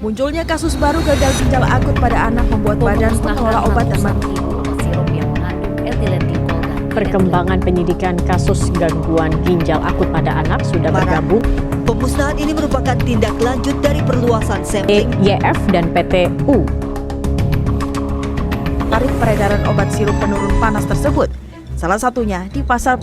Munculnya kasus baru gagal ginjal akut pada anak membuat Badan Pengelola Obat dan Perkembangan penyidikan kasus gangguan ginjal akut pada anak sudah bergabung. Pemusnahan ini merupakan tindak lanjut dari perluasan sampling YF dan PTU. tarif peredaran obat sirup penurun panas tersebut. Salah satunya di pasar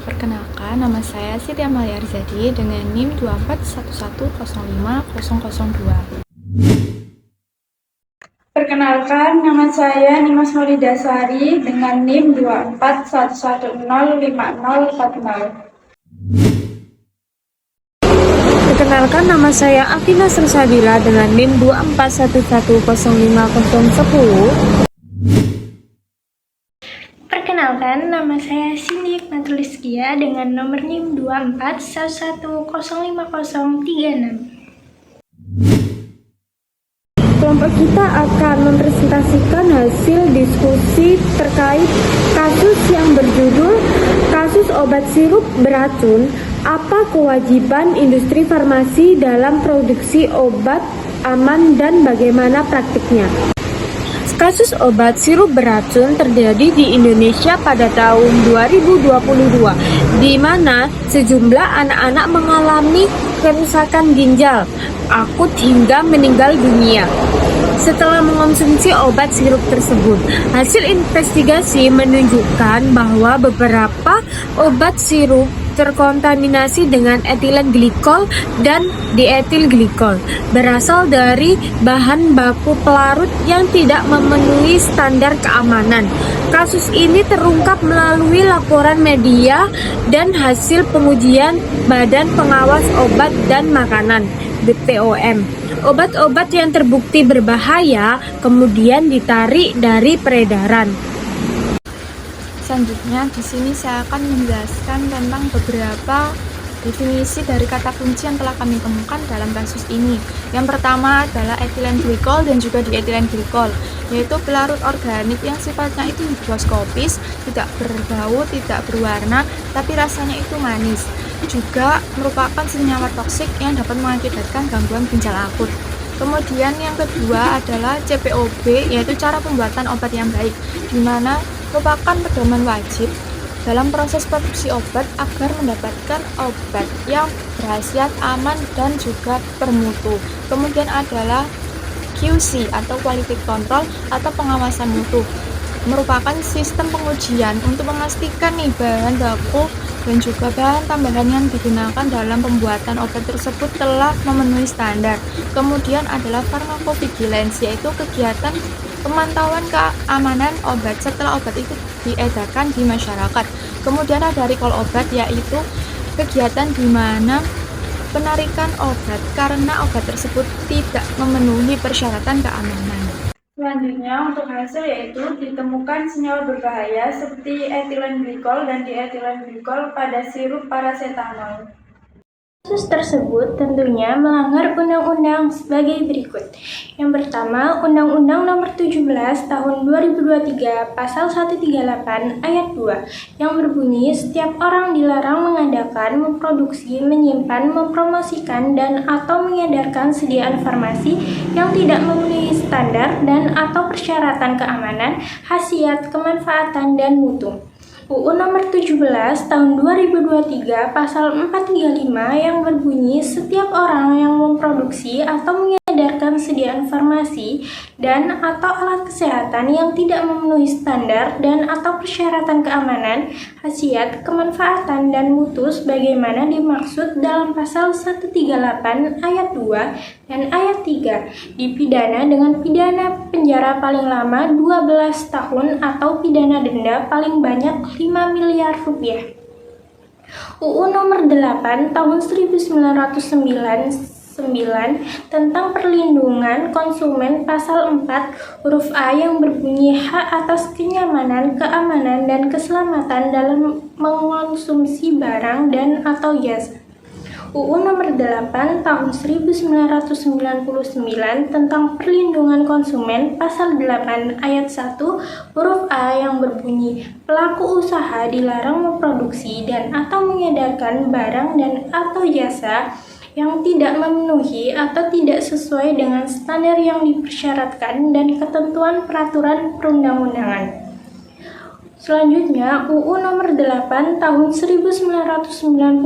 Perkenalkan, nama saya Siti Amalia Arzadi dengan NIM 241105002. Perkenalkan, nama saya Nimas Maulidasari dengan NIM 241105040. Perkenalkan, nama saya Afina Sersabila dengan NIM 241105010. Perkenalkan, nama saya Cindy Hikmatuliskia dengan nomor NIM 241105036. Kelompok kita akan mempresentasikan hasil diskusi terkait kasus yang berjudul Kasus Obat Sirup Beracun, apa kewajiban industri farmasi dalam produksi obat aman dan bagaimana praktiknya. Kasus obat sirup beracun terjadi di Indonesia pada tahun 2022, di mana sejumlah anak-anak mengalami kerusakan ginjal akut hingga meninggal dunia setelah mengonsumsi obat sirup tersebut. Hasil investigasi menunjukkan bahwa beberapa obat sirup terkontaminasi dengan etilen glikol dan dietil glikol, berasal dari bahan baku pelarut yang tidak memenuhi standar keamanan. Kasus ini terungkap melalui laporan media dan hasil pengujian Badan Pengawas Obat dan Makanan (BPOM). Obat-obat yang terbukti berbahaya kemudian ditarik dari peredaran. Selanjutnya, di sini saya akan menjelaskan tentang beberapa definisi dari kata kunci yang telah kami temukan dalam kasus ini. Yang pertama adalah etilen glikol dan juga dietilen glikol, yaitu pelarut organik yang sifatnya itu higroskopis, tidak berbau, tidak berwarna, tapi rasanya itu manis. Juga merupakan senyawa toksik yang dapat mengakibatkan gangguan ginjal akut. Kemudian yang kedua adalah CPOB, yaitu cara pembuatan obat yang baik, di mana merupakan pedoman wajib dalam proses produksi obat agar mendapatkan obat yang berkhasiat aman dan juga bermutu. Kemudian adalah QC atau quality control atau pengawasan mutu, merupakan sistem pengujian untuk memastikan nih bahan baku dan juga bahan tambahan yang digunakan dalam pembuatan obat tersebut telah memenuhi standar. Kemudian adalah pharmacovigilance, yaitu kegiatan pemantauan keamanan obat setelah obat itu diedarkan di masyarakat. Kemudian ada recall obat, yaitu kegiatan di mana penarikan obat karena obat tersebut tidak memenuhi persyaratan keamanan. Selanjutnya, untuk hasil yaitu ditemukan senyawa berbahaya seperti etilen glikol dan dietilen glikol pada sirup paracetamol. Kasus tersebut tentunya melanggar undang-undang sebagai berikut. Yang pertama, Undang-Undang Nomor 17 Tahun 2023 Pasal 138 Ayat 2 yang berbunyi setiap orang dilarang mengadakan, memproduksi, menyimpan, mempromosikan dan atau mengedarkan sediaan farmasi yang tidak memenuhi standar dan atau persyaratan keamanan, khasiat, kemanfaatan dan mutu. UU Nomor 17 Tahun 2023 Pasal 435 yang berbunyi setiap orang yang memproduksi atau mengedarkan sediaan farmasi dan atau alat kesehatan yang tidak memenuhi standar dan atau persyaratan keamanan, khasiat, kemanfaatan dan mutu sebagaimana dimaksud dalam Pasal 138 Ayat 2 dan Ayat 3 dipidana dengan pidana penjara paling lama 12 tahun atau pidana denda paling banyak 5 miliar rupiah. UU Nomor 8 Tahun 1999 tentang perlindungan konsumen Pasal 4 huruf A yang berbunyi hak atas kenyamanan, keamanan, dan keselamatan dalam mengonsumsi barang dan atau jasa. UU Nomor 8 Tahun 1999 tentang Perlindungan Konsumen Pasal 8 Ayat 1 huruf A yang berbunyi pelaku usaha dilarang memproduksi dan atau mengedarkan barang dan atau jasa yang tidak memenuhi atau tidak sesuai dengan standar yang dipersyaratkan dan ketentuan peraturan perundang-undangan. Selanjutnya, UU Nomor 8 Tahun 1999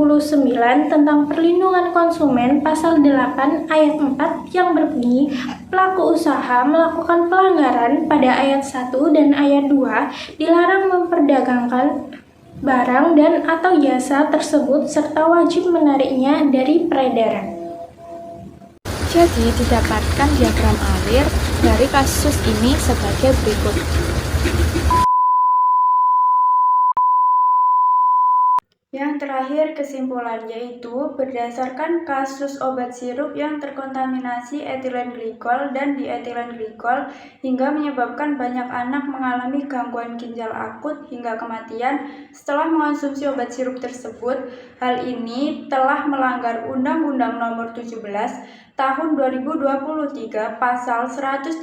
tentang Perlindungan Konsumen Pasal 8 Ayat 4 yang berbunyi pelaku usaha melakukan pelanggaran pada ayat 1 dan ayat 2 dilarang memperdagangkan barang dan atau jasa tersebut serta wajib menariknya dari peredaran. Jadi didapatkan diagram alir dari kasus ini sebagai berikut. Yang terakhir kesimpulan yaitu berdasarkan kasus obat sirup yang terkontaminasi etilen glikol dan dietilen glikol hingga menyebabkan banyak anak mengalami gangguan ginjal akut hingga kematian setelah mengonsumsi obat sirup tersebut. Hal ini telah melanggar Undang-Undang Nomor 17 Tahun 2023 Pasal 138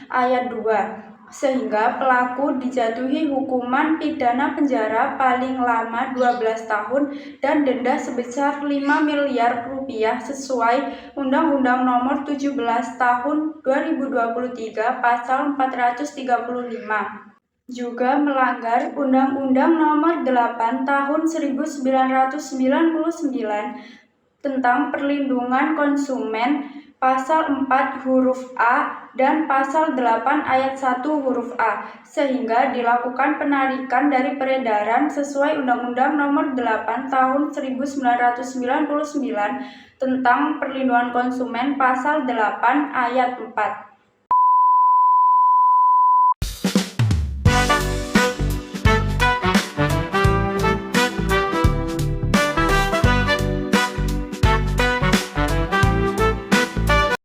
Ayat 2. Sehingga pelaku dijatuhi hukuman pidana penjara paling lama 12 tahun dan denda sebesar 5 miliar rupiah sesuai Undang-Undang Nomor 17 Tahun 2023 Pasal 435. Juga melanggar Undang-Undang Nomor 8 Tahun 1999 tentang Perlindungan Konsumen Pasal 4 huruf A dan Pasal 8 ayat 1 huruf A, sehingga dilakukan penarikan dari peredaran sesuai Undang-Undang Nomor 8 Tahun 1999 tentang Perlindungan Konsumen Pasal 8 ayat 4.